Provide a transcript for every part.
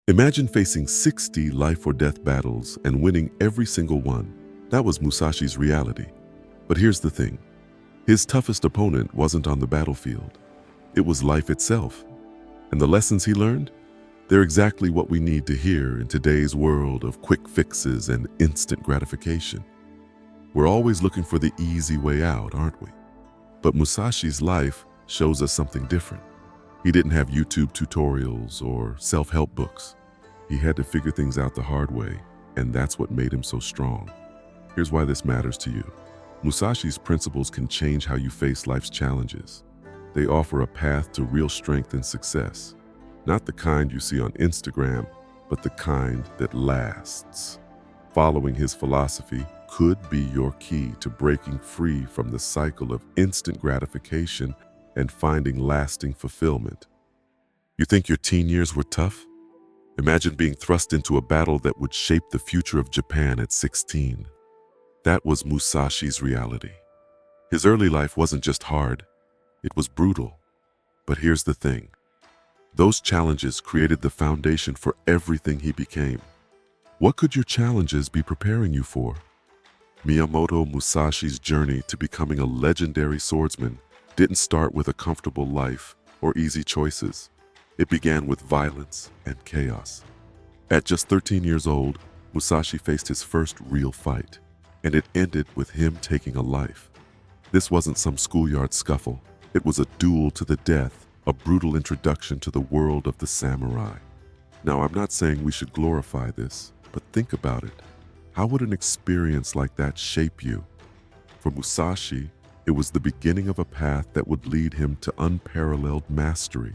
Imagine facing 60 life or death battles and winning every single one. That was Musashi's reality. But here's the thing. His toughest opponent wasn't on the battlefield. It was life itself. And the lessons he learned? They're exactly what we need to hear in today's world of quick fixes and instant gratification. We're always looking for the easy way out, aren't we? But Musashi's life shows us something different. He didn't have YouTube tutorials or self-help books. He had to figure things out the hard way, and that's what made him so strong. Here's why this matters to you. Musashi's principles can change how you face life's challenges. They offer a path to real strength and success. Not the kind you see on Instagram, but the kind that lasts. Following his philosophy could be your key to breaking free from the cycle of instant gratification and finding lasting fulfillment. You think your teen years were tough? Imagine being thrust into a battle that would shape the future of Japan at 16. That was Musashi's reality. His early life wasn't just hard, it was brutal. But here's the thing. Those challenges created the foundation for everything he became. What could your challenges be preparing you for? Miyamoto Musashi's journey to becoming a legendary swordsman didn't start with a comfortable life or easy choices. It began with violence and chaos. At just 13 years old, Musashi faced his first real fight, and it ended with him taking a life. This wasn't some schoolyard scuffle. It was a duel to the death, a brutal introduction to the world of the samurai. Now, I'm not saying we should glorify this, but think about it. How would an experience like that shape you? For Musashi, it was the beginning of a path that would lead him to unparalleled mastery.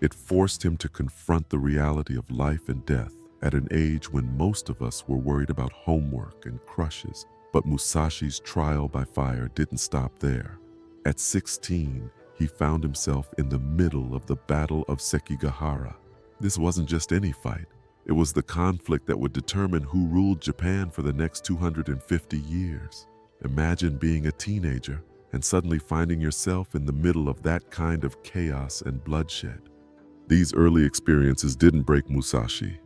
It forced him to confront the reality of life and death at an age when most of us were worried about homework and crushes. But Musashi's trial by fire didn't stop there. At 16, he found himself in the middle of the Battle of Sekigahara. This wasn't just any fight. It was the conflict that would determine who ruled Japan for the next 250 years. Imagine being a teenager and suddenly finding yourself in the middle of that kind of chaos and bloodshed. These early experiences didn't break Musashi.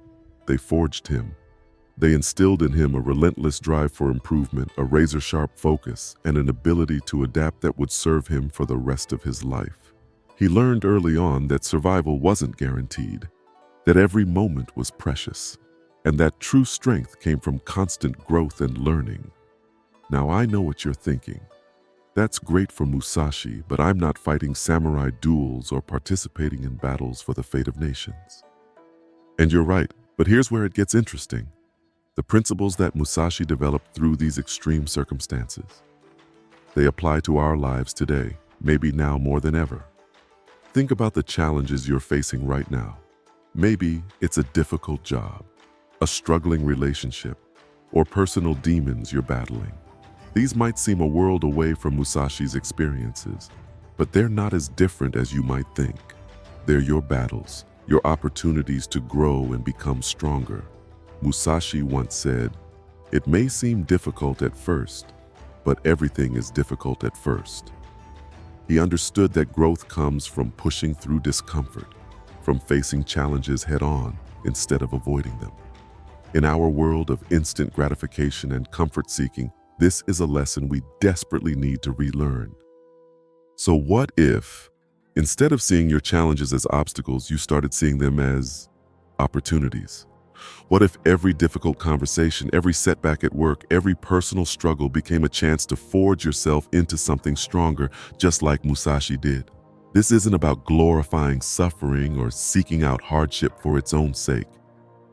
They forged him. They instilled in him a relentless drive for improvement, a razor-sharp focus, and an ability to adapt that would serve him for the rest of his life. He learned early on that survival wasn't guaranteed, that every moment was precious, and that true strength came from constant growth and learning. Now, I know what you're thinking. That's great for Musashi, but I'm not fighting samurai duels or participating in battles for the fate of nations. And you're right, but here's where it gets interesting. The principles that Musashi developed through these extreme circumstances. They apply to our lives today, maybe now more than ever. Think about the challenges you're facing right now. Maybe it's a difficult job, a struggling relationship, or personal demons you're battling. These might seem a world away from Musashi's experiences, but they're not as different as you might think. They're your battles, your opportunities to grow and become stronger. Musashi once said, "It may seem difficult at first, but everything is difficult at first." He understood that growth comes from pushing through discomfort, from facing challenges head-on instead of avoiding them. In our world of instant gratification and comfort-seeking, this is a lesson we desperately need to relearn. So what if, instead of seeing your challenges as obstacles, you started seeing them as opportunities? What if every difficult conversation, every setback at work, every personal struggle became a chance to forge yourself into something stronger, just like Musashi did? This isn't about glorifying suffering or seeking out hardship for its own sake.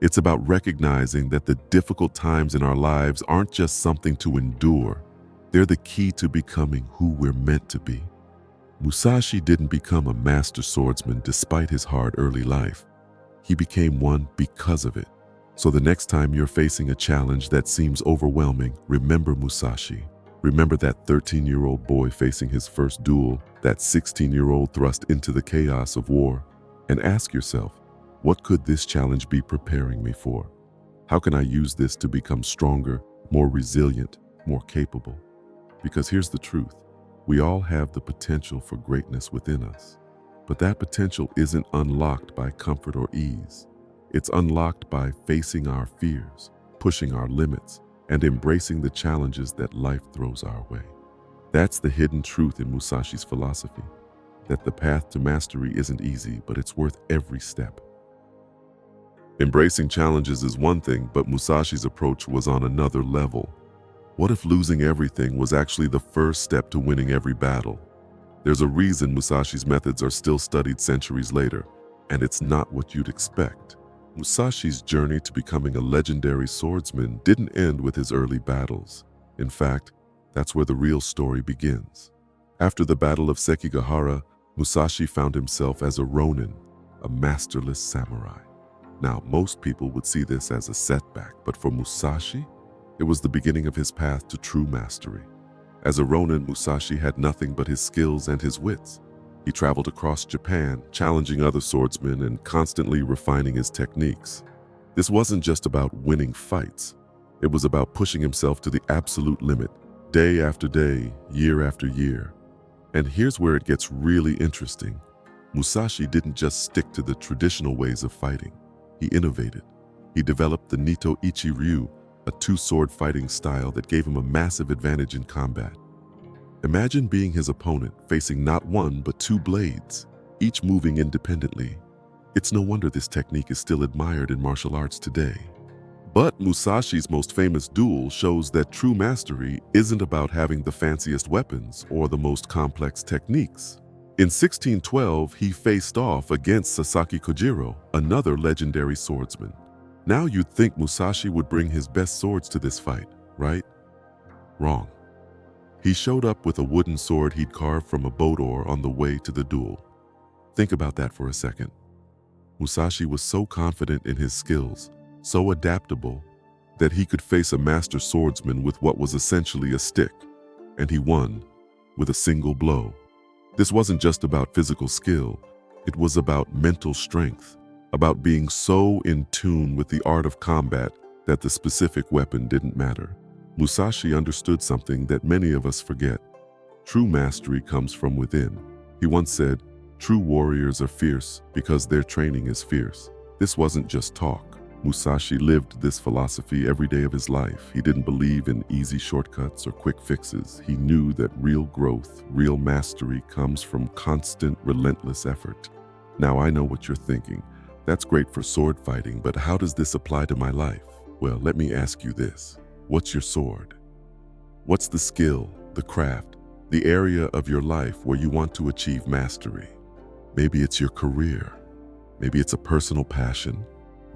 It's about recognizing that the difficult times in our lives aren't just something to endure. They're the key to becoming who we're meant to be. Musashi didn't become a master swordsman despite his hard early life. He became one because of it. So the next time you're facing a challenge that seems overwhelming, remember Musashi. Remember that 13-year-old boy facing his first duel, that 16-year-old thrust into the chaos of war, and ask yourself, what could this challenge be preparing me for? How can I use this to become stronger, more resilient, more capable? Because here's the truth. We all have the potential for greatness within us. But that potential isn't unlocked by comfort or ease. It's unlocked by facing our fears, pushing our limits, and embracing the challenges that life throws our way. That's the hidden truth in Musashi's philosophy, that the path to mastery isn't easy, but it's worth every step. Embracing challenges is one thing, but Musashi's approach was on another level. What if losing everything was actually the first step to winning every battle? There's a reason Musashi's methods are still studied centuries later, and it's not what you'd expect. Musashi's journey to becoming a legendary swordsman didn't end with his early battles. In fact, that's where the real story begins. After the Battle of Sekigahara, Musashi found himself as a ronin, a masterless samurai. Now, most people would see this as a setback, but for Musashi, it was the beginning of his path to true mastery. As a ronin, Musashi had nothing but his skills and his wits. He traveled across Japan, challenging other swordsmen and constantly refining his techniques. This wasn't just about winning fights. It was about pushing himself to the absolute limit, day after day, year after year. And here's where it gets really interesting. Musashi didn't just stick to the traditional ways of fighting. He innovated. He developed the Nito Ichi Ryu, a two-sword fighting style that gave him a massive advantage in combat. Imagine being his opponent, facing not one but two blades, each moving independently. It's no wonder this technique is still admired in martial arts today. But Musashi's most famous duel shows that true mastery isn't about having the fanciest weapons or the most complex techniques. In 1612, he faced off against Sasaki Kojiro, another legendary swordsman. Now you'd think Musashi would bring his best swords to this fight, right? Wrong. He showed up with a wooden sword he'd carved from a boat oar on the way to the duel. Think about that for a second. Musashi was so confident in his skills, so adaptable, that he could face a master swordsman with what was essentially a stick, and he won with a single blow. This wasn't just about physical skill, it was about mental strength, about being so in tune with the art of combat that the specific weapon didn't matter. Musashi understood something that many of us forget. True mastery comes from within. He once said, "True warriors are fierce because their training is fierce." This wasn't just talk. Musashi lived this philosophy every day of his life. He didn't believe in easy shortcuts or quick fixes. He knew that real growth, real mastery comes from constant, relentless effort. Now I know what you're thinking. That's great for sword fighting, but how does this apply to my life? Well, let me ask you this. What's your sword? What's the skill, the craft, the area of your life where you want to achieve mastery? Maybe it's your career. Maybe it's a personal passion.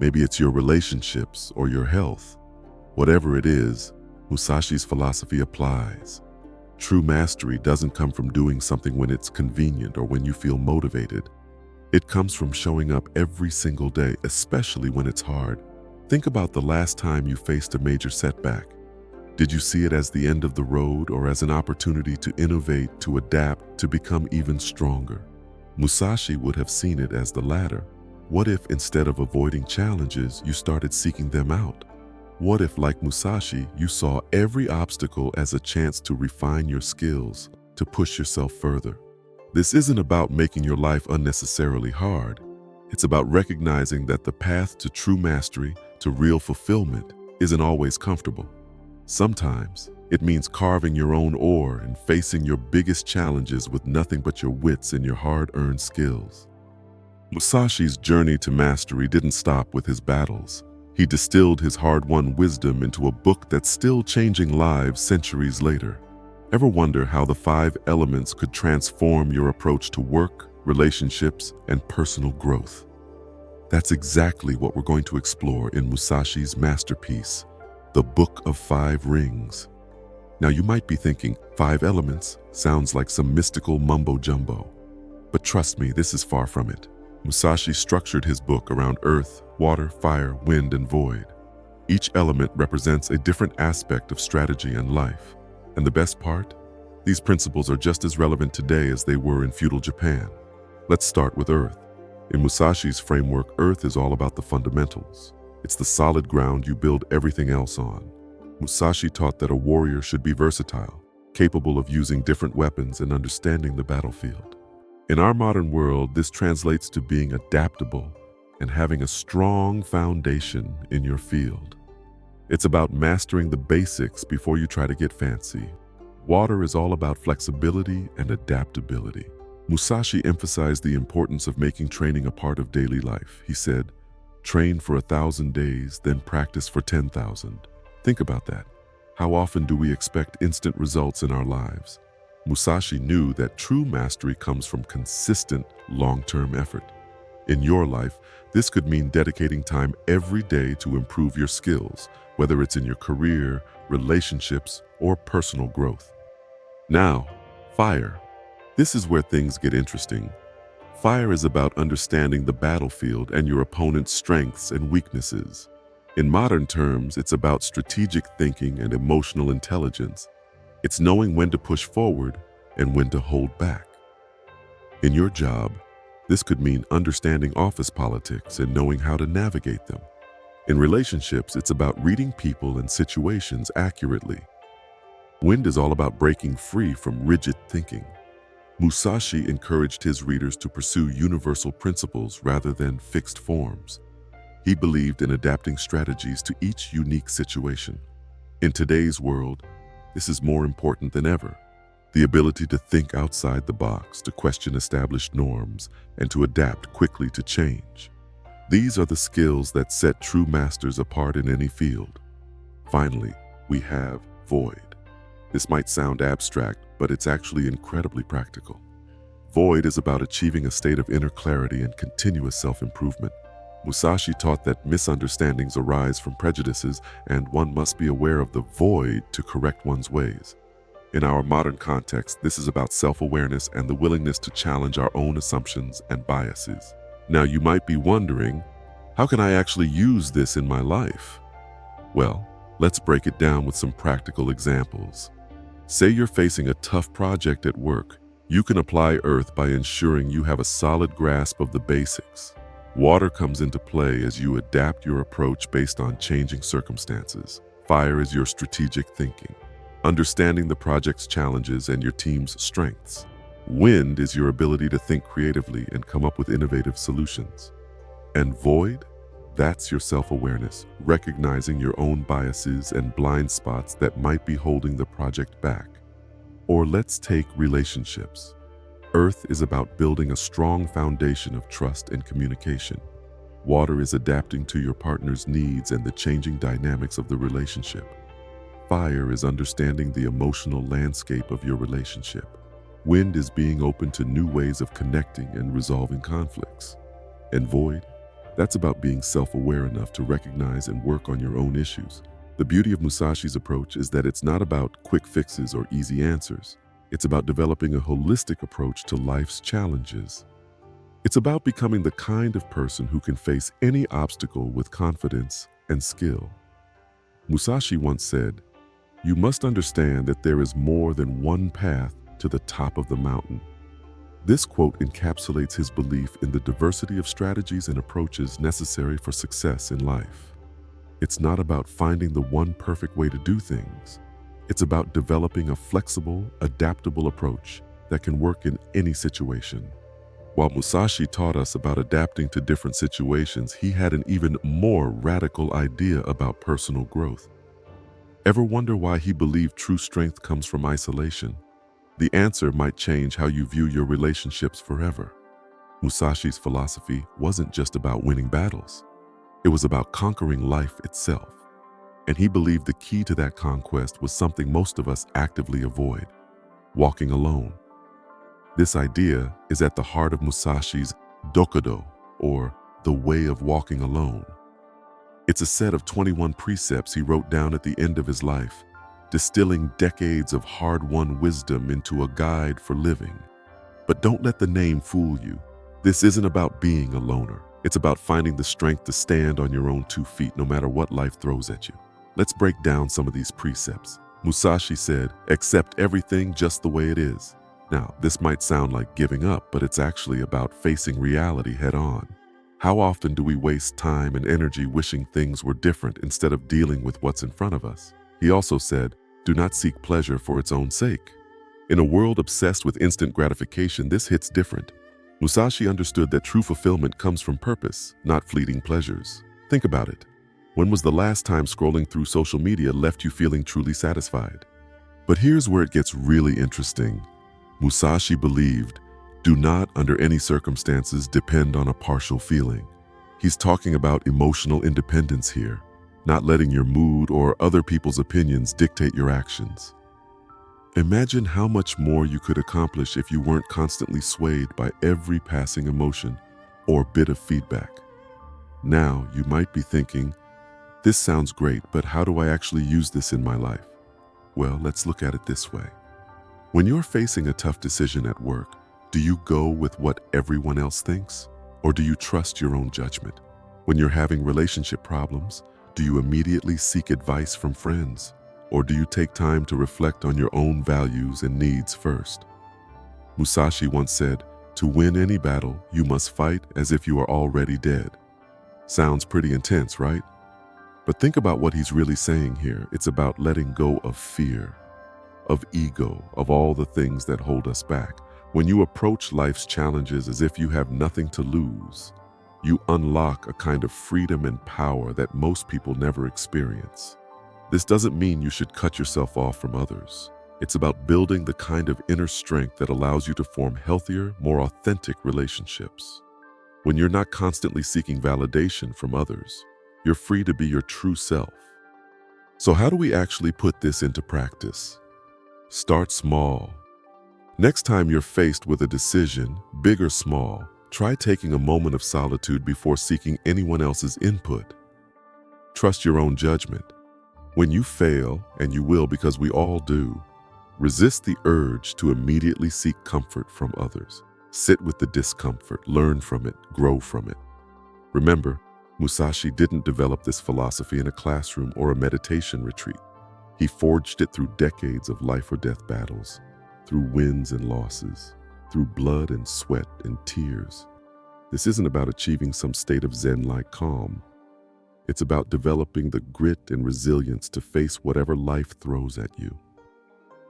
Maybe it's your relationships or your health. Whatever it is, Musashi's philosophy applies. True mastery doesn't come from doing something when it's convenient or when you feel motivated. It comes from showing up every single day, especially when it's hard. Think about the last time you faced a major setback. Did you see it as the end of the road or as an opportunity to innovate, to adapt, to become even stronger? Musashi would have seen it as the latter. What if instead of avoiding challenges, you started seeking them out? What if, like Musashi, you saw every obstacle as a chance to refine your skills, to push yourself further? This isn't about making your life unnecessarily hard. It's about recognizing that the path to true mastery, to real fulfillment, isn't always comfortable. Sometimes it means carving your own oar and facing your biggest challenges with nothing but your wits and your hard-earned skills. Musashi's journey to mastery didn't stop with his battles. He distilled his hard-won wisdom into a book that's still changing lives centuries later. Ever wonder how the 5 elements could transform your approach to work, relationships, and personal growth? That's exactly what we're going to explore in Musashi's masterpiece, The Book of 5 Rings. Now you might be thinking, 5 elements sounds like some mystical mumbo-jumbo. But trust me, this is far from it. Musashi structured his book around earth, water, fire, wind, and void. Each element represents a different aspect of strategy and life. And the best part? These principles are just as relevant today as they were in feudal Japan. Let's start with earth. In Musashi's framework, earth is all about the fundamentals. It's the solid ground you build everything else on. Musashi taught that a warrior should be versatile, capable of using different weapons and understanding the battlefield. In our modern world, this translates to being adaptable, and having a strong foundation in your field. It's about mastering the basics before you try to get fancy. Water is all about flexibility and adaptability. Musashi emphasized the importance of making training a part of daily life. He said, "Train for 1,000 days, then practice for 10,000." Think about that. How often do we expect instant results in our lives? Musashi knew that true mastery comes from consistent, long-term effort. In your life, this could mean dedicating time every day to improve your skills, whether it's in your career, relationships, or personal growth. Now, fire. This is where things get interesting. Fire is about understanding the battlefield and your opponent's strengths and weaknesses. In modern terms, it's about strategic thinking and emotional intelligence. It's knowing when to push forward and when to hold back. In your job, this could mean understanding office politics and knowing how to navigate them. In relationships, it's about reading people and situations accurately. Wind is all about breaking free from rigid thinking. Musashi encouraged his readers to pursue universal principles rather than fixed forms. He believed in adapting strategies to each unique situation. In today's world, this is more important than ever. The ability to think outside the box, to question established norms, and to adapt quickly to change. These are the skills that set true masters apart in any field. Finally, we have void. This might sound abstract, but it's actually incredibly practical. Void is about achieving a state of inner clarity and continuous self-improvement. Musashi taught that misunderstandings arise from prejudices, and one must be aware of the void to correct one's ways. In our modern context, this is about self-awareness and the willingness to challenge our own assumptions and biases. Now, you might be wondering, how can I actually use this in my life? Well, let's break it down with some practical examples. Say you're facing a tough project at work. You can apply earth by ensuring you have a solid grasp of the basics. Water comes into play as you adapt your approach based on changing circumstances. Fire is your strategic thinking, understanding the project's challenges and your team's strengths. Wind is your ability to think creatively and come up with innovative solutions. And void? That's your self-awareness, recognizing your own biases and blind spots that might be holding the project back. Or let's take relationships. Earth is about building a strong foundation of trust and communication. Water is adapting to your partner's needs and the changing dynamics of the relationship. Fire is understanding the emotional landscape of your relationship. Wind is being open to new ways of connecting and resolving conflicts. And void? That's about being self-aware enough to recognize and work on your own issues. The beauty of Musashi's approach is that it's not about quick fixes or easy answers. It's about developing a holistic approach to life's challenges. It's about becoming the kind of person who can face any obstacle with confidence and skill. Musashi once said, "You must understand that there is more than one path to the top of the mountain." This quote encapsulates his belief in the diversity of strategies and approaches necessary for success in life. It's not about finding the one perfect way to do things. It's about developing a flexible, adaptable approach that can work in any situation. While Musashi taught us about adapting to different situations, he had an even more radical idea about personal growth. Ever wonder why he believed true strength comes from isolation? The answer might change how you view your relationships forever. Musashi's philosophy wasn't just about winning battles. It was about conquering life itself. And he believed the key to that conquest was something most of us actively avoid: walking alone. This idea is at the heart of Musashi's Dokudo, or the way of walking alone. It's a set of 21 precepts he wrote down at the end of his life, distilling decades of hard-won wisdom into a guide for living. But don't let the name fool you. This isn't about being a loner. It's about finding the strength to stand on your own 2 feet no matter what life throws at you. Let's break down some of these precepts. Musashi said, "Accept everything just the way it is." Now, this might sound like giving up, but it's actually about facing reality head on. How often do we waste time and energy wishing things were different instead of dealing with what's in front of us? He also said, "Do not seek pleasure for its own sake." In a world obsessed with instant gratification, this hits different. Musashi understood that true fulfillment comes from purpose, not fleeting pleasures. Think about it. When was the last time scrolling through social media left you feeling truly satisfied? But here's where it gets really interesting. Musashi believed, do not, under any circumstances, depend on a partial feeling. He's talking about emotional independence here, not letting your mood or other people's opinions dictate your actions. Imagine how much more you could accomplish if you weren't constantly swayed by every passing emotion or bit of feedback. Now, you might be thinking, this sounds great, but how do I actually use this in my life? Well, let's look at it this way. When you're facing a tough decision at work, do you go with what everyone else thinks? Or do you trust your own judgment? When you're having relationship problems, do you immediately seek advice from friends? Or do you take time to reflect on your own values and needs first? Musashi once said, to win any battle, you must fight as if you are already dead. Sounds pretty intense, right? But think about what he's really saying here. It's about letting go of fear, of ego, of all the things that hold us back. When you approach life's challenges as if you have nothing to lose, you unlock a kind of freedom and power that most people never experience. This doesn't mean you should cut yourself off from others. It's about building the kind of inner strength that allows you to form healthier, more authentic relationships. When you're not constantly seeking validation from others, you're free to be your true self. So how do we actually put this into practice? Start small. Next time you're faced with a decision, big or small, try taking a moment of solitude before seeking anyone else's input. Trust your own judgment. When you fail, and you will because we all do, resist the urge to immediately seek comfort from others. Sit with the discomfort, learn from it, grow from it. Remember, Musashi didn't develop this philosophy in a classroom or a meditation retreat. He forged it through decades of life or death battles, through wins and losses, through blood and sweat and tears. This isn't about achieving some state of Zen-like calm. It's about developing the grit and resilience to face whatever life throws at you.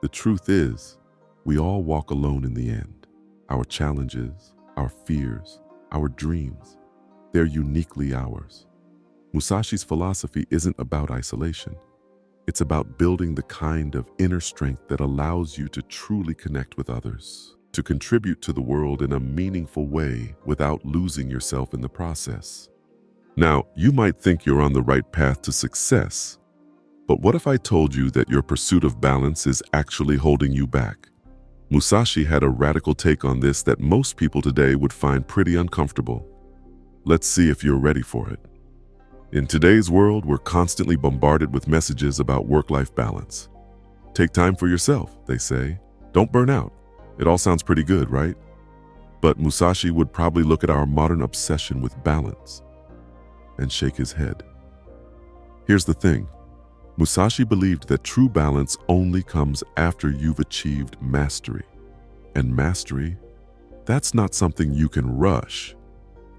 The truth is, we all walk alone in the end. Our challenges, our fears, our dreams, they're uniquely ours. Musashi's philosophy isn't about isolation. It's about building the kind of inner strength that allows you to truly connect with others, to contribute to the world in a meaningful way without losing yourself in the process. Now, you might think you're on the right path to success, but what if I told you that your pursuit of balance is actually holding you back? Musashi had a radical take on this that most people today would find pretty uncomfortable. Let's see if you're ready for it. In today's world, we're constantly bombarded with messages about work-life balance. Take time for yourself, they say. Don't burn out. It all sounds pretty good, right? But Musashi would probably look at our modern obsession with balance and shake his head. Here's the thing. Musashi believed that true balance only comes after you've achieved mastery. And mastery, that's not something you can rush.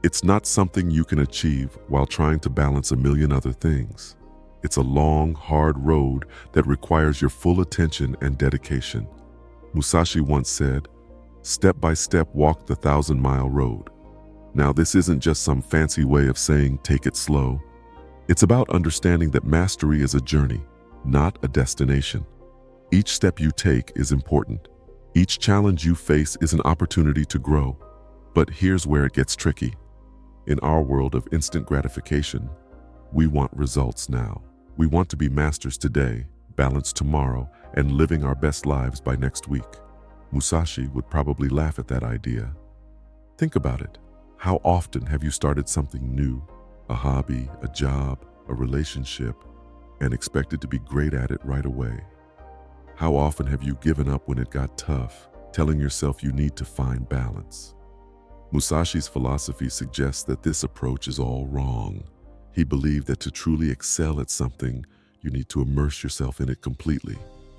It's not something you can achieve while trying to balance a million other things. It's a long, hard road that requires your full attention and dedication. Musashi once said, "Step by step walk the 1,000-mile road." Now, this isn't just some fancy way of saying take it slow. It's about understanding that mastery is a journey, not a destination. Each step you take is important. Each challenge you face is an opportunity to grow. But here's where it gets tricky. In our world of instant gratification, we want results now. We want to be masters today, balanced tomorrow, and living our best lives by next week. Musashi would probably laugh at that idea. Think about it. How often have you started something new, a hobby, a job, a relationship, and expected to be great at it right away? How often have you given up when it got tough, telling yourself you need to find balance? Musashi's philosophy suggests that this approach is all wrong. He believed that to truly excel at something, you need to immerse yourself in it completely.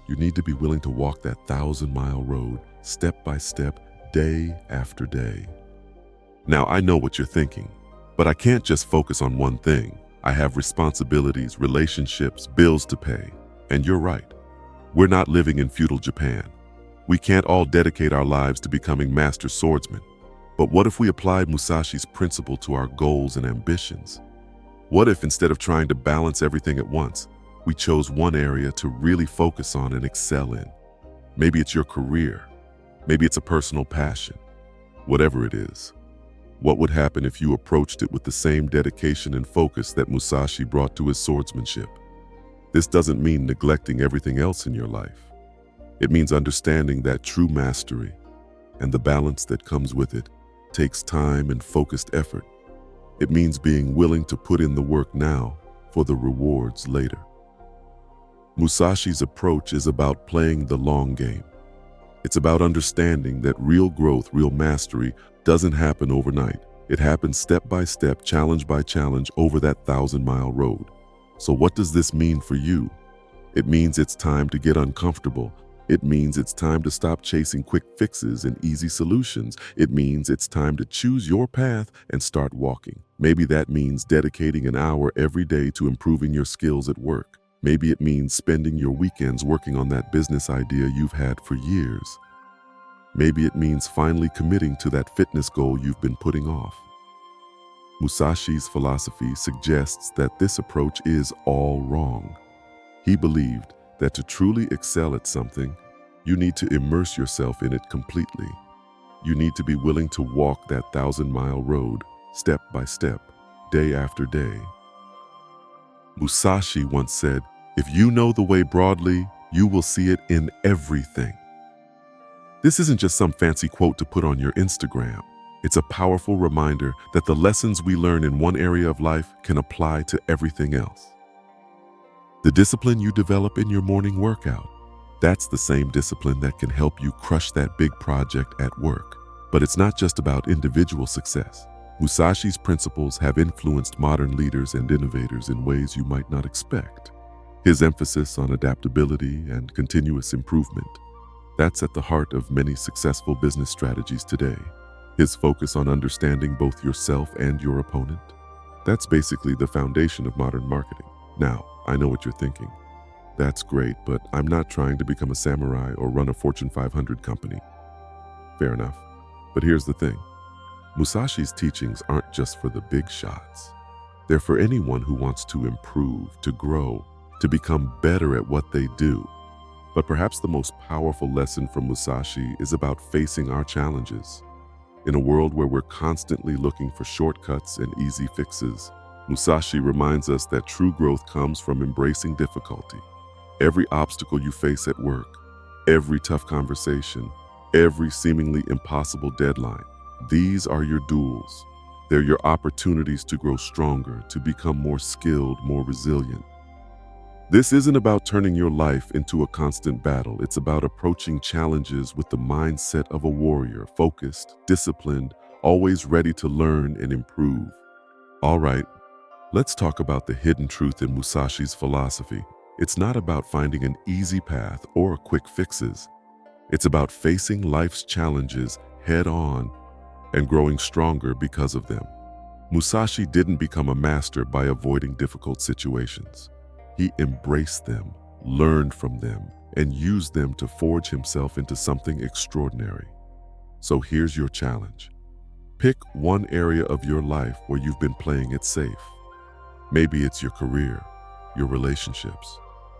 You need to be willing to walk that 1,000-mile road, step by step, day after day. Now, I know what you're thinking, but I can't just focus on one thing. I have responsibilities, relationships, bills to pay. And you're right. We're not living in feudal Japan. We can't all dedicate our lives to becoming master swordsmen. But what if we applied Musashi's principle to our goals and ambitions? What if instead of trying to balance everything at once, we chose one area to really focus on and excel in? Maybe it's your career. Maybe it's a personal passion. Whatever it is. What would happen if you approached it with the same dedication and focus that Musashi brought to his swordsmanship? This doesn't mean neglecting everything else in your life. It means understanding that true mastery and the balance that comes with it takes time and focused effort. It means being willing to put in the work now for the rewards later. Musashi's approach is about playing the long game. It's about understanding that real growth, real mastery doesn't happen overnight. It happens step by step, challenge by challenge over that 1,000-mile road. So what does this mean for you? It means it's time to get uncomfortable. It means it's time to stop chasing quick fixes and easy solutions. It means it's time to choose your path and start walking. Maybe that means dedicating an hour every day to improving your skills at work. Maybe it means spending your weekends working on that business idea you've had for years. Maybe it means finally committing to that fitness goal you've been putting off. Musashi's philosophy suggests that this approach is all wrong. He believed that to truly excel at something, you need to immerse yourself in it completely. You need to be willing to walk that 1,000-mile road step by step, day after day. Musashi once said, "If you know the way broadly, you will see it in everything." This isn't just some fancy quote to put on your Instagram. It's a powerful reminder that the lessons we learn in one area of life can apply to everything else. The discipline you develop in your morning workout, that's the same discipline that can help you crush that big project at work. But it's not just about individual success. Musashi's principles have influenced modern leaders and innovators in ways you might not expect. His emphasis on adaptability and continuous improvement, that's at the heart of many successful business strategies today. His focus on understanding both yourself and your opponent, that's basically the foundation of modern marketing. Now, I know what you're thinking. That's great, but I'm not trying to become a samurai or run a Fortune 500 company. Fair enough. But here's the thing. Musashi's teachings aren't just for the big shots. They're for anyone who wants to improve, to grow, to become better at what they do. But perhaps the most powerful lesson from Musashi is about facing our challenges. In a world where we're constantly looking for shortcuts and easy fixes, Musashi reminds us that true growth comes from embracing difficulty. Every obstacle you face at work, every tough conversation, every seemingly impossible deadline, these are your duels. They're your opportunities to grow stronger, to become more skilled, more resilient. This isn't about turning your life into a constant battle. It's about approaching challenges with the mindset of a warrior, focused, disciplined, always ready to learn and improve. All right, let's talk about the hidden truth in Musashi's philosophy. It's not about finding an easy path or quick fixes. It's about facing life's challenges head on and growing stronger because of them. Musashi didn't become a master by avoiding difficult situations. He embraced them, learned from them, and used them to forge himself into something extraordinary. So here's your challenge. Pick one area of your life where you've been playing it safe. Maybe it's your career, your relationships,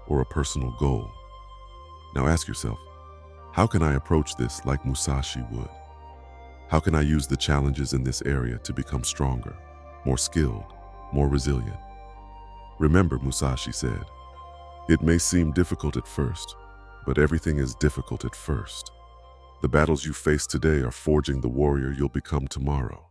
or a personal goal. Now ask yourself, how can I approach this like Musashi would? How can I use the challenges in this area to become stronger, more skilled, more resilient? Remember, Musashi said, "It may seem difficult at first, but everything is difficult at first. The battles you face today are forging the warrior you'll become tomorrow."